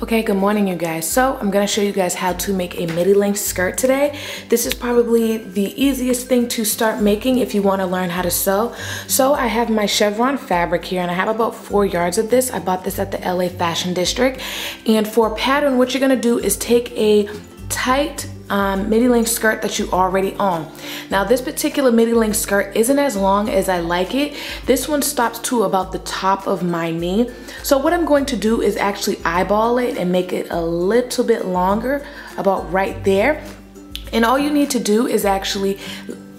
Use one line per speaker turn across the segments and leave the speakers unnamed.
Okay, good morning you guys. So I'm gonna show you guys how to make a midi length skirt today. This is probably the easiest thing to start making if you wanna learn how to sew. So I have my chevron fabric here and I have about 4 yards of this. I bought this at the LA Fashion District. And for a pattern, what you're gonna do is take a tight midi length skirt that you already own. Now this particular midi length skirt isn't as long as I like it. This one stops to about the top of my knee. So what I'm going to do is actually eyeball it and make it a little bit longer, about right there. And all you need to do is actually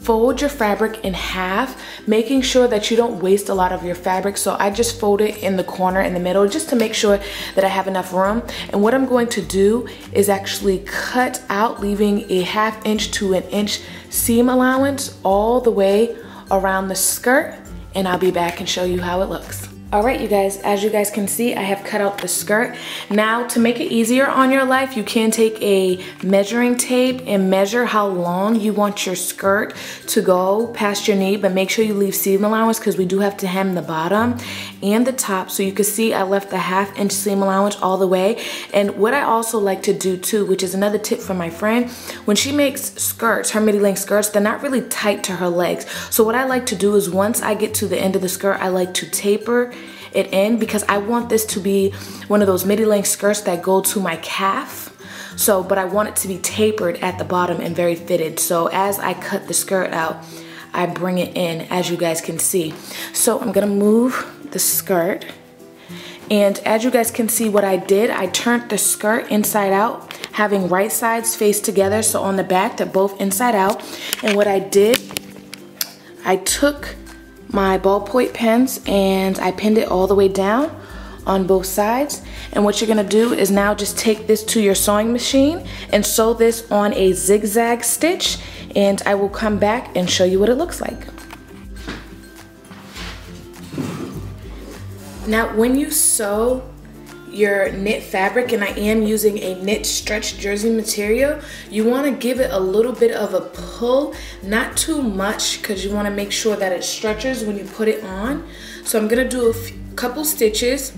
fold your fabric in half, making sure that you don't waste a lot of your fabric. So I just fold it in the corner in the middle just to make sure that I have enough room. And what I'm going to do is actually cut out, leaving a 1/2 inch to 1 inch seam allowance all the way around the skirt, and I'll be back and show you how it looks. All right, you guys, as you guys can see, I have cut out the skirt. Now, to make it easier on your life, you can take a measuring tape and measure how long you want your skirt to go past your knee, but make sure you leave seam allowance because we do have to hem the bottom and the top. So you can see I left the 1/2 inch seam allowance all the way. And what I also like to do too, which is another tip from my friend, when she makes skirts, her midi length skirts, they're not really tight to her legs. So what I like to do is once I get to the end of the skirt, I like to taper it in because I want this to be one of those midi length skirts that go to my calf. So, but I want it to be tapered at the bottom and very fitted. So as I cut the skirt out, I bring it in, as you guys can see. So I'm gonna move the skirt. And as you guys can see what I did, I turned the skirt inside out, having right sides face together. So on the back, they're both inside out. And what I did, I took my ballpoint pens and I pinned it all the way down on both sides. And what you're gonna do is now just take this to your sewing machine and sew this on a zigzag stitch, and I will come back and show you what it looks like. Now when you sew your knit fabric, and I am using a knit stretch jersey material, you want to give it a little bit of a pull, not too much, because you want to make sure that it stretches when you put it on. So I'm gonna do a couple stitches,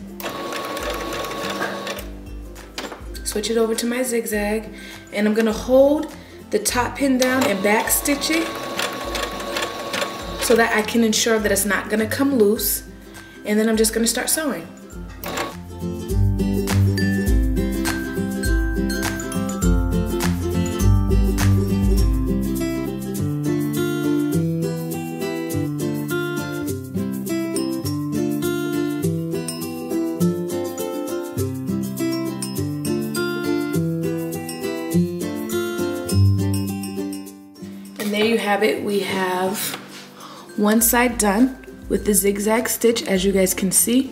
switch it over to my zigzag, and I'm gonna hold the top pin down and back stitch it so that I can ensure that it's not gonna come loose. And then I'm just gonna start sewing. There you have it. We have one side done with the zigzag stitch, as you guys can see.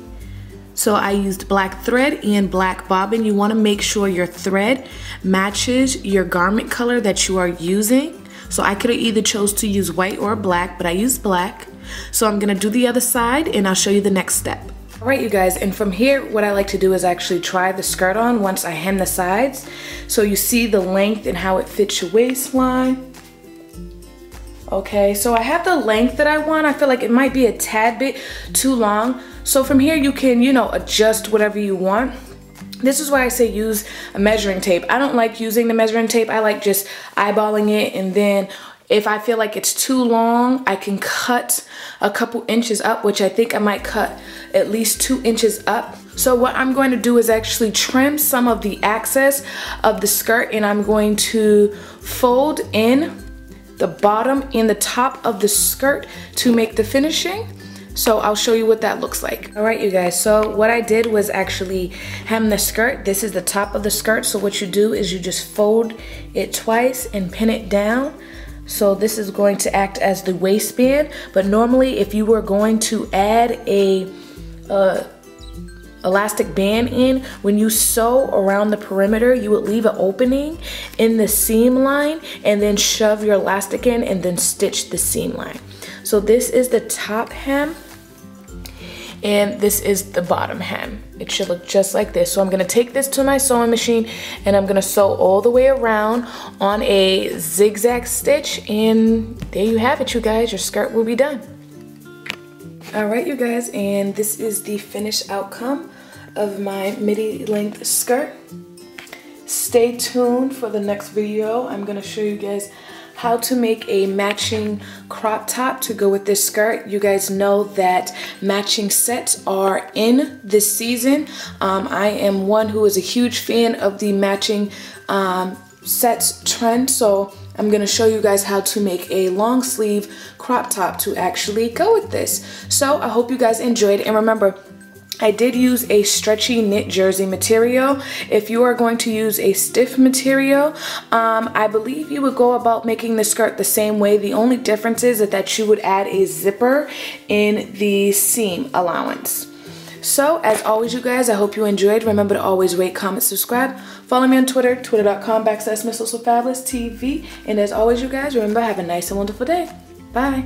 So I used black thread and black bobbin. You want to make sure your thread matches your garment color that you are using. So I could have either chose to use white or black, but I used black. So I'm gonna do the other side and I'll show you the next step. All right, you guys, and from here, what I like to do is actually try the skirt on once I hem the sides. So you see the length and how it fits your waistline. Okay, so I have the length that I want. I feel like it might be a tad bit too long. So from here you can, you know, adjust whatever you want. This is why I say use a measuring tape. I don't like using the measuring tape. I like just eyeballing it, and then if I feel like it's too long, I can cut a couple inches up, which I think I might cut at least 2 inches up. So what I'm going to do is actually trim some of the excess of the skirt, and I'm going to fold in the bottom and the top of the skirt to make the finishing. So I'll show you what that looks like. All right, you guys, so what I did was actually hem the skirt. This is the top of the skirt. So what you do is you just fold it twice and pin it down. So this is going to act as the waistband, but normally if you were going to add a elastic band in, when you sew around the perimeter, you would leave an opening in the seam line and then shove your elastic in and then stitch the seam line. So this is the top hem and this is the bottom hem. It should look just like this. So I'm gonna take this to my sewing machine and I'm gonna sew all the way around on a zigzag stitch, and there you have it, you guys. Your skirt will be done. All right, you guys, and this is the finished outcome of my midi length skirt. Stay tuned for the next video. I'm gonna show you guys how to make a matching crop top to go with this skirt. You guys know that matching sets are in this season. I am one who is a huge fan of the matching sets trend, so I'm gonna show you guys how to make a long sleeve crop top to actually go with this. So I hope you guys enjoyed, and remember, I did use a stretchy knit jersey material. If you are going to use a stiff material, I believe you would go about making the skirt the same way. The only difference is that you would add a zipper in the seam allowance. So, as always, you guys, I hope you enjoyed. Remember to always rate, comment, subscribe. Follow me on Twitter, twitter.com/mzosofabolousTV. And as always, you guys, remember, have a nice and wonderful day. Bye.